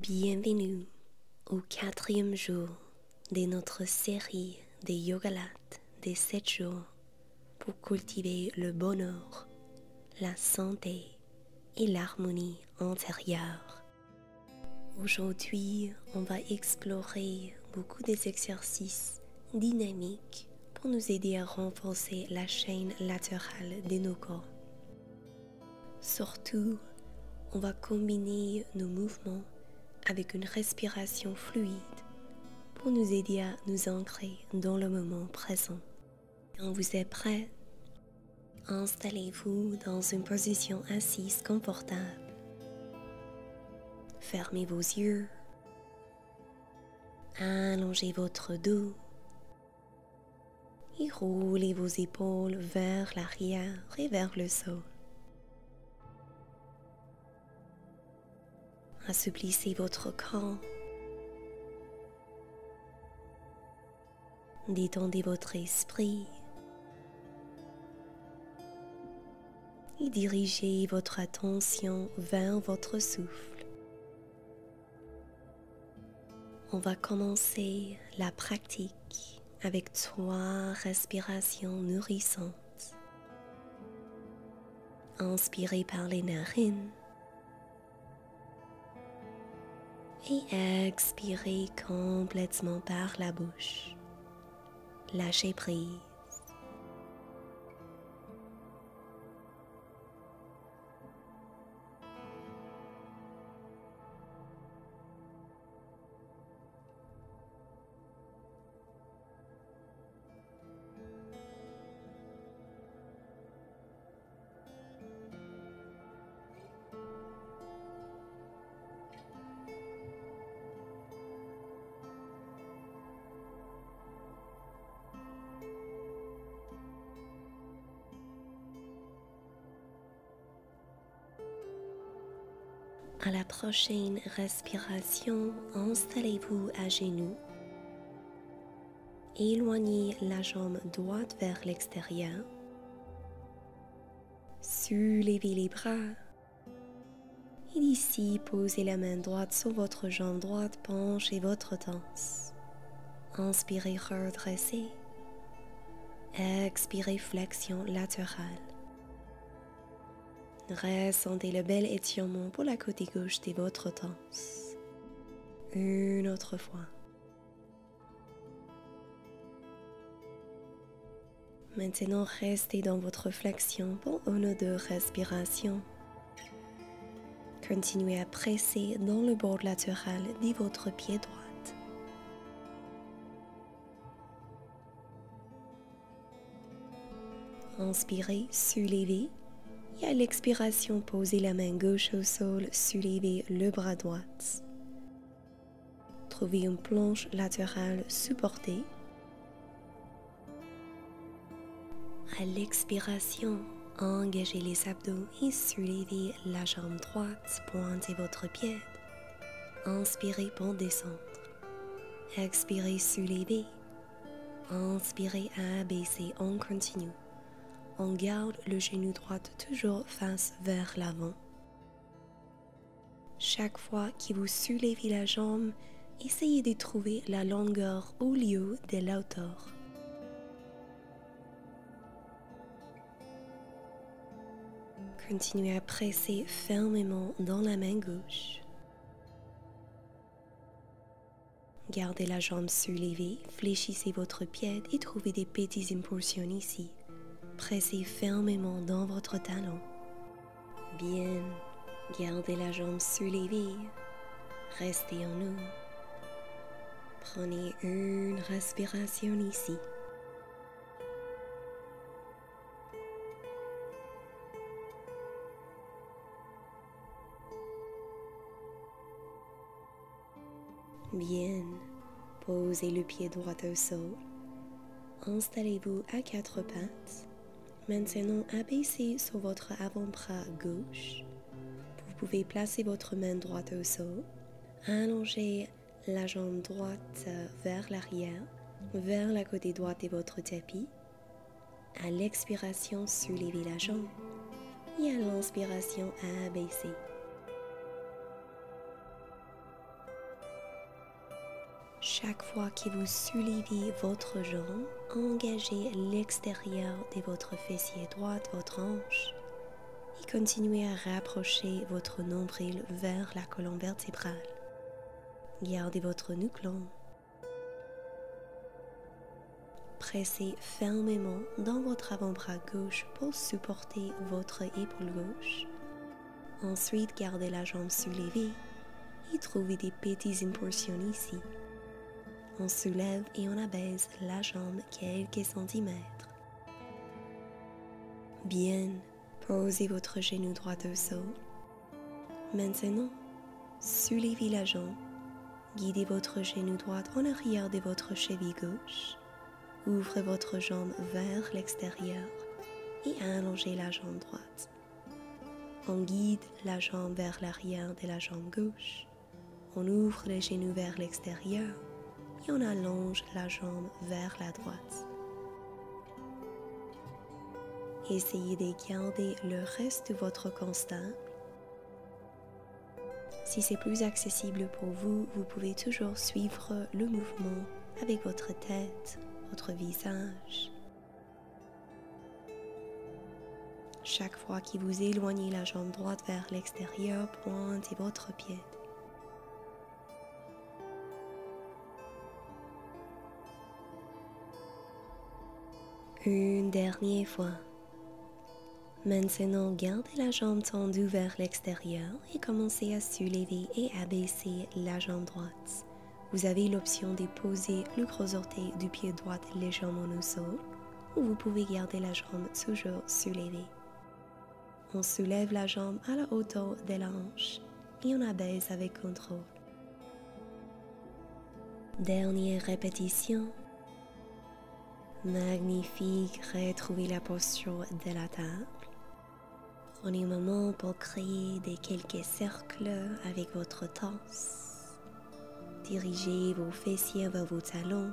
Bienvenue au 4e jour de notre série de Yogalates des 7 jours pour cultiver le bonheur, la santé et l'harmonie intérieure. Aujourd'hui, on va explorer beaucoup des exercices dynamiques pour nous aider à renforcer la chaîne latérale de nos corps. Surtout, on va combiner nos mouvements avec une respiration fluide pour nous aider à nous ancrer dans le moment présent. Quand vous êtes prêt, installez-vous dans une position assise confortable. Fermez vos yeux, allongez votre dos et roulez vos épaules vers l'arrière et vers le sol. Assouplissez votre corps. Détendez votre esprit et dirigez votre attention vers votre souffle. On va commencer la pratique avec 3 respirations nourrissantes. Inspirez par les narines et expirez complètement par la bouche. Lâchez prise. À la prochaine respiration, installez-vous à genoux. Éloignez la jambe droite vers l'extérieur. Soulevez les bras. Et ici, posez la main droite sur votre jambe droite, penchez votre torse. Inspirez, redressez. Expirez, flexion latérale. Ressentez le bel étirement pour la côté gauche de votre torse. Une autre fois. Maintenant, restez dans votre flexion pour 1 ou 2 respirations. Continuez à presser dans le bord latéral de votre pied droit. Inspirez, soulevez. Et à l'expiration, posez la main gauche au sol, soulevez le bras droit. Trouvez une planche latérale supportée. À l'expiration, engagez les abdos et soulevez la jambe droite, pointez votre pied. Inspirez pour descendre. Expirez, soulevez. Inspirez, abaissez, on continue. On garde le genou droit toujours face vers l'avant. Chaque fois que vous soulevez la jambe, essayez de trouver la longueur au lieu de la hauteur. Continuez à presser fermement dans la main gauche. Gardez la jambe soulevée, fléchissez votre pied et trouvez des petites impulsions ici. Pressez fermement dans votre talon. Bien, gardez la jambe soulevée. Restez en haut. Prenez une respiration ici. Bien, posez le pied droit au sol. Installez-vous à 4 pattes. Maintenant, abaissez sur votre avant-bras gauche. Vous pouvez placer votre main droite au sol. Allongez la jambe droite vers l'arrière, vers la côté droite de votre tapis. À l'expiration, soulevez la jambe. Et à l'inspiration, abaissez. Chaque fois que vous soulevez votre jambe, engagez l'extérieur de votre fessier droit, votre hanche, et continuez à rapprocher votre nombril vers la colonne vertébrale. Gardez votre nuque longue. Pressez fermement dans votre avant-bras gauche pour supporter votre épaule gauche. Ensuite, gardez la jambe soulevée et trouvez des petites impulsions ici. On soulève et on abaisse la jambe quelques centimètres. Bien, posez votre genou droit au sol. Maintenant, soulevez la jambe. Guidez votre genou droit en arrière de votre cheville gauche. Ouvrez votre jambe vers l'extérieur et allongez la jambe droite. On guide la jambe vers l'arrière de la jambe gauche. On ouvre les genoux vers l'extérieur et on allonge la jambe vers la droite. Essayez de garder le reste de votre corps stable. Si c'est plus accessible pour vous, vous pouvez toujours suivre le mouvement avec votre tête, votre visage. Chaque fois que vous éloignez la jambe droite vers l'extérieur, pointez votre pied. Une dernière fois. Maintenant, gardez la jambe tendue vers l'extérieur et commencez à soulever et abaisser la jambe droite. Vous avez l'option de poser le gros orteil du pied droit légèrement au sol, ou vous pouvez garder la jambe toujours soulevée. On soulève la jambe à la hauteur de la hanche et on abaisse avec contrôle. Dernière répétition. Magnifique, retrouvez la posture de la table. Prenez un moment pour créer quelques cercles avec votre torse. Dirigez vos fessiers vers vos talons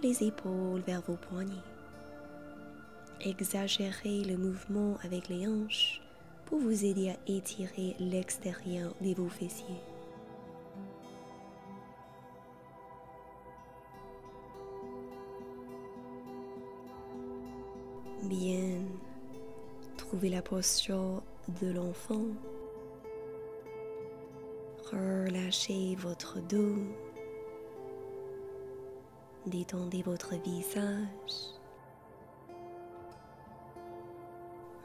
et les épaules vers vos poignets. Exagérez le mouvement avec les hanches pour vous aider à étirer l'extérieur de vos fessiers. Bien, trouvez la posture de l'enfant. Relâchez votre dos. Détendez votre visage.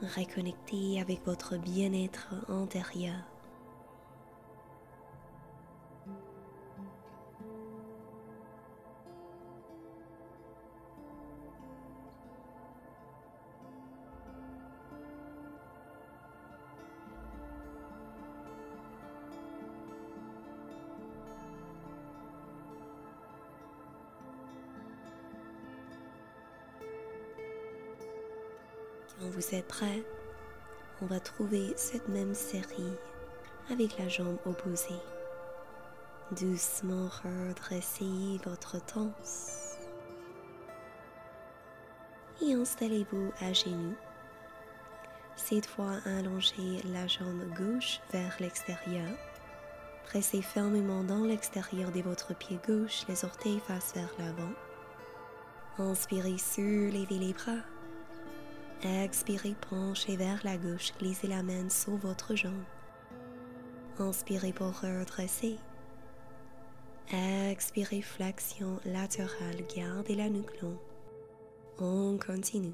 Reconnectez avec votre bien-être intérieur. Quand vous êtes prêt, on va trouver cette même série avec la jambe opposée. Doucement redressez votre torse et installez-vous à genoux. Cette fois, allongez la jambe gauche vers l'extérieur. Pressez fermement dans l'extérieur de votre pied gauche, les orteils face vers l'avant. Inspirez, soulevez les bras. Expirez, penchez vers la gauche, glissez la main sur votre jambe. Inspirez pour redresser. Expirez, flexion latérale, gardez la nuque longue. On continue.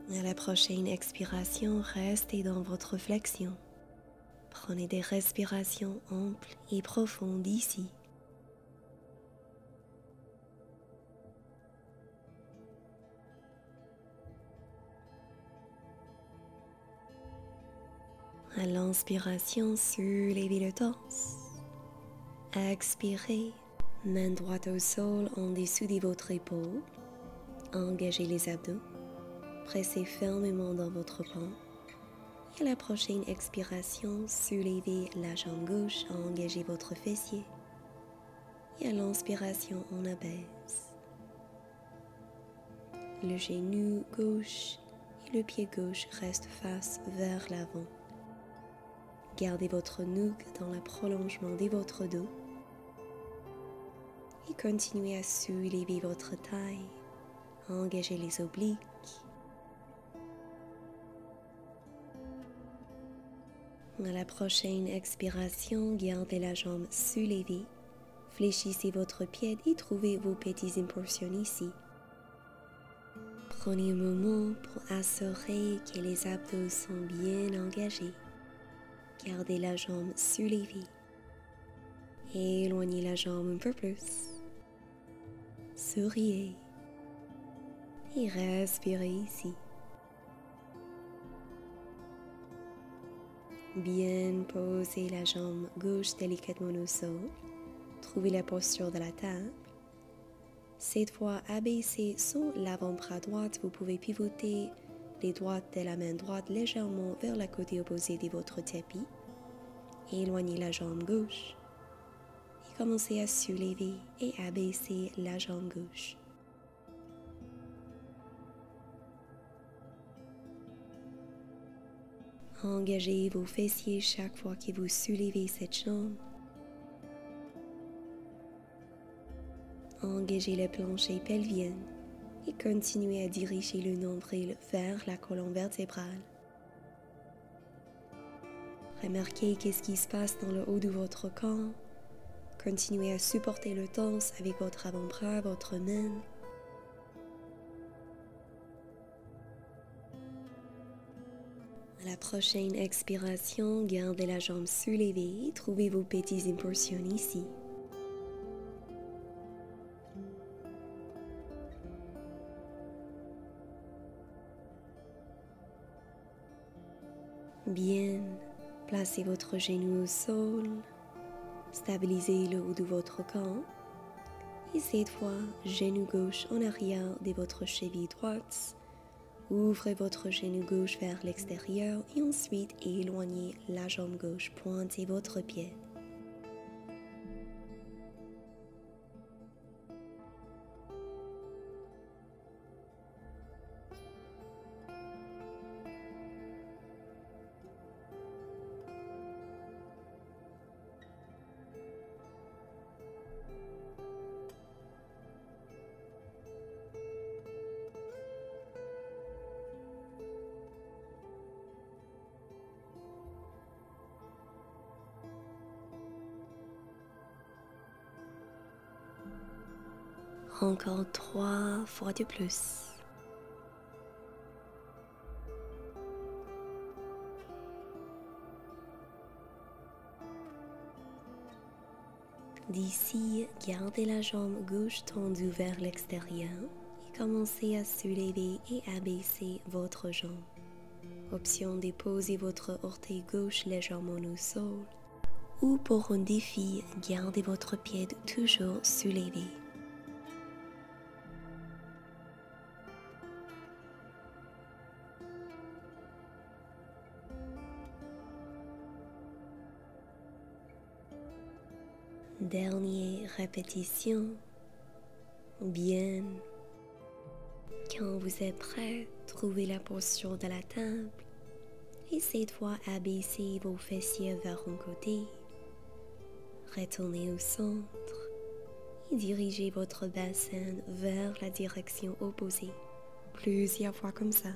À la prochaine expiration, restez dans votre flexion. Prenez des respirations amples et profondes ici. À l'inspiration, soulevez le torse. Expirez, main droite au sol en dessous de votre épaule. Engagez les abdos. Pressez fermement dans votre banc. Et à la prochaine expiration, soulevez la jambe gauche, engagez votre fessier. Et à l'inspiration, on abaisse. Le genou gauche et le pied gauche restent face vers l'avant. Gardez votre nuque dans le prolongement de votre dos et continuez à soulever votre taille. Engagez les obliques. À la prochaine expiration, gardez la jambe soulevée. Fléchissez votre pied et trouvez vos petites impulsions ici. Prenez un moment pour assurer que les abdos sont bien engagés. Gardez la jambe soulevée. Éloignez la jambe un peu plus. Souriez et respirez ici. Bien posez la jambe gauche délicatement au sol. Trouvez la posture de la table. Cette fois, abaissez sur l'avant-bras droit. Vous pouvez pivoter les doigts de la main droite légèrement vers le côté opposé de votre tapis. Éloignez la jambe gauche. Et commencez à soulever et abaisser la jambe gauche. Engagez vos fessiers chaque fois que vous soulevez cette jambe. Engagez le plancher pelvien et continuez à diriger le nombril vers la colonne vertébrale. Remarquez qu'est-ce qui se passe dans le haut de votre corps. Continuez à supporter le torse avec votre avant-bras, votre main. À la prochaine expiration, gardez la jambe soulevée et trouvez vos petites impulsions ici. Bien, placez votre genou au sol, stabilisez le haut de votre corps et cette fois, genou gauche en arrière de votre cheville droite. Ouvrez votre genou gauche vers l'extérieur et ensuite éloignez la jambe gauche, pointez votre pied. Encore 3 fois de plus. D'ici, gardez la jambe gauche tendue vers l'extérieur et commencez à soulever et abaisser votre jambe. Option de poser votre orteil gauche légèrement au sol ou pour un défi, gardez votre pied toujours soulevé. Dernière répétition. Bien. Quand vous êtes prêt, trouvez la posture de la table et cette fois abaissez vos fessiers vers un côté. Retournez au centre et dirigez votre bassin vers la direction opposée. Plusieurs fois comme ça.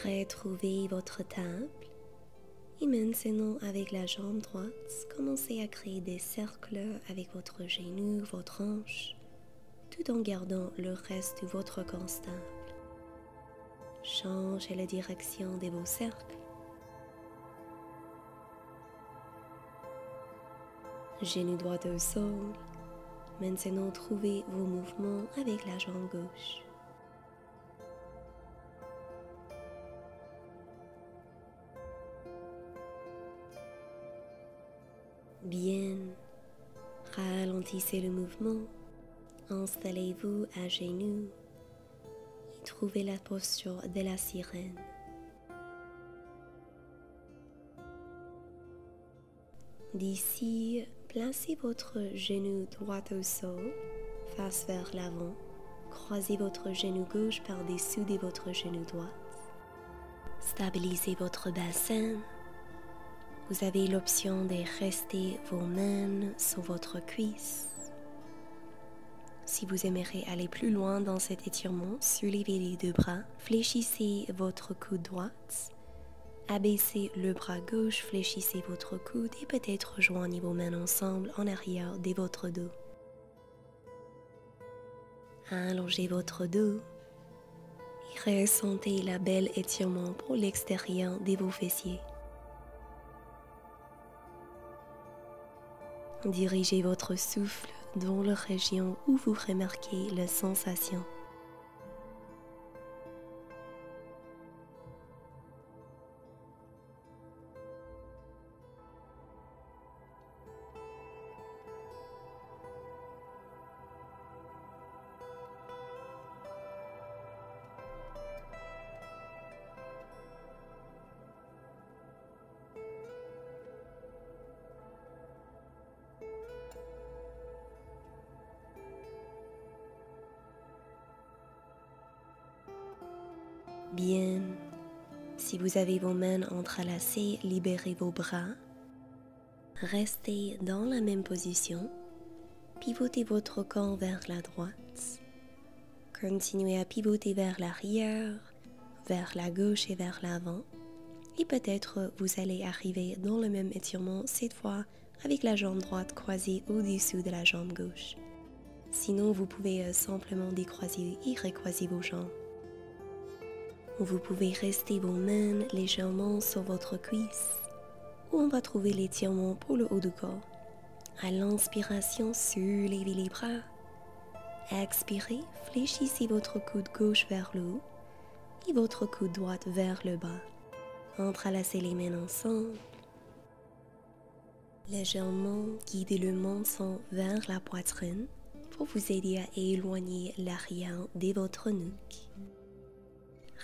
Retrouvez votre table et maintenant avec la jambe droite, commencez à créer des cercles avec votre genou, votre hanche, tout en gardant le reste de votre corps stable. Changez la direction de vos cercles. Genou droit au sol. Maintenant, trouvez vos mouvements avec la jambe gauche. Bien, ralentissez le mouvement, installez-vous à genoux et trouvez la posture de la sirène. D'ici, placez votre genou droit au sol, face vers l'avant, croisez votre genou gauche par-dessous de votre genou droit. Stabilisez votre bassin. Vous avez l'option de rester vos mains sur votre cuisse. Si vous aimeriez aller plus loin dans cet étirement, soulevez les deux bras, fléchissez votre coude droite, abaissez le bras gauche, fléchissez votre coude et peut-être joignez vos mains ensemble en arrière de votre dos. Allongez votre dos et ressentez la belle étirement pour l'extérieur de vos fessiers. Dirigez votre souffle dans la région où vous remarquez la sensation. Bien, si vous avez vos mains entrelacées, libérez vos bras. Restez dans la même position. Pivotez votre corps vers la droite. Continuez à pivoter vers l'arrière, vers la gauche et vers l'avant. Et peut-être vous allez arriver dans le même étirement, cette fois avec la jambe droite croisée au-dessous de la jambe gauche. Sinon, vous pouvez simplement décroiser et recroiser vos jambes. Vous pouvez rester vos mains légèrement sur votre cuisse, où on va trouver l'étirement pour le haut du corps. À l'inspiration, soulevez les bras. Expirez, fléchissez votre coude gauche vers le haut et votre coude droite vers le bas. Entrelacez les mains ensemble. Légèrement, guidez le menton vers la poitrine pour vous aider à éloigner l'arrière de votre nuque.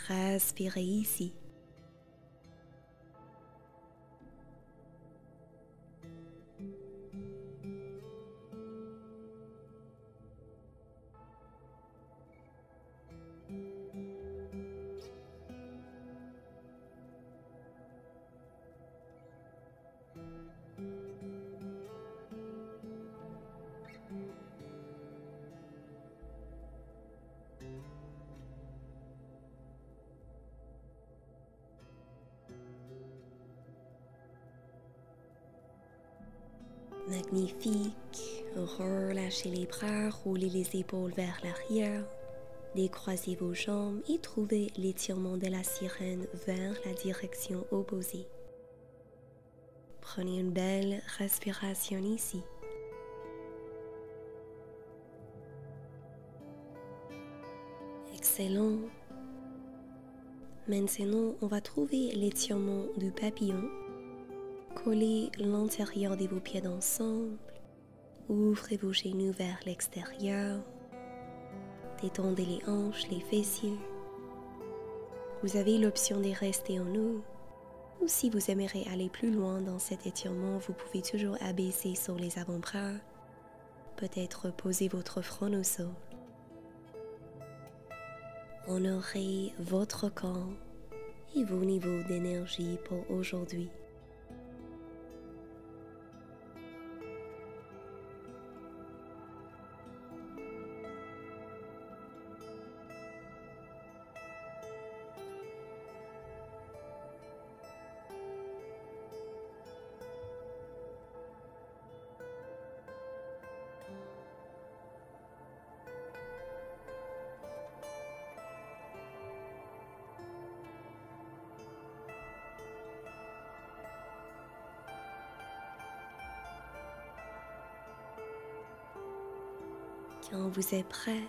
Respirez ici. Magnifique. Relâchez les bras, roulez les épaules vers l'arrière. Décroisez vos jambes et trouvez l'étirement de la sirène vers la direction opposée. Prenez une belle respiration ici. Excellent. Maintenant, on va trouver l'étirement du papillon. Collez l'intérieur de vos pieds ensemble. Ouvrez vos genoux vers l'extérieur. Détendez les hanches, les fessiers. Vous avez l'option de rester en haut. Ou si vous aimeriez aller plus loin dans cet étirement, vous pouvez toujours abaisser sur les avant-bras. Peut-être poser votre front au sol. Honorez votre corps et vos niveaux d'énergie pour aujourd'hui. Quand vous êtes prêt,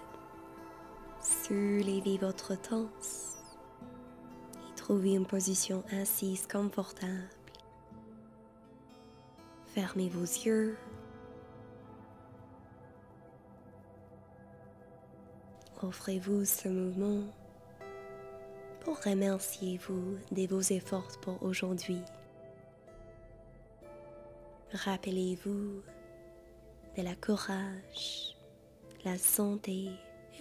soulevez votre torse et trouvez une position assise confortable. Fermez vos yeux. Offrez-vous ce mouvement pour remercier vous de vos efforts pour aujourd'hui. Rappelez-vous de la courage, la santé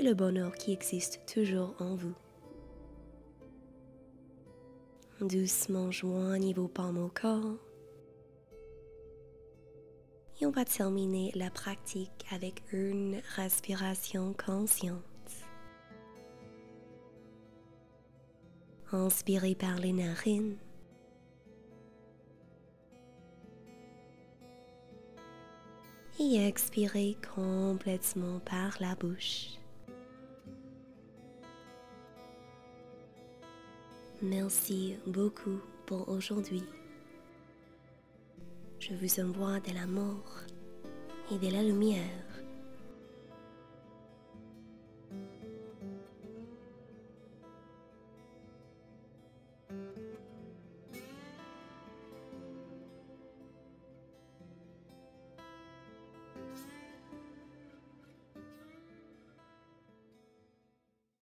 et le bonheur qui existe toujours en vous. Doucement joignez vos palmes au corps. Et on va terminer la pratique avec une respiration consciente. Inspirez par les narines. Et expirez complètement par la bouche. Merci beaucoup pour aujourd'hui. Je vous envoie de l'amour et de la lumière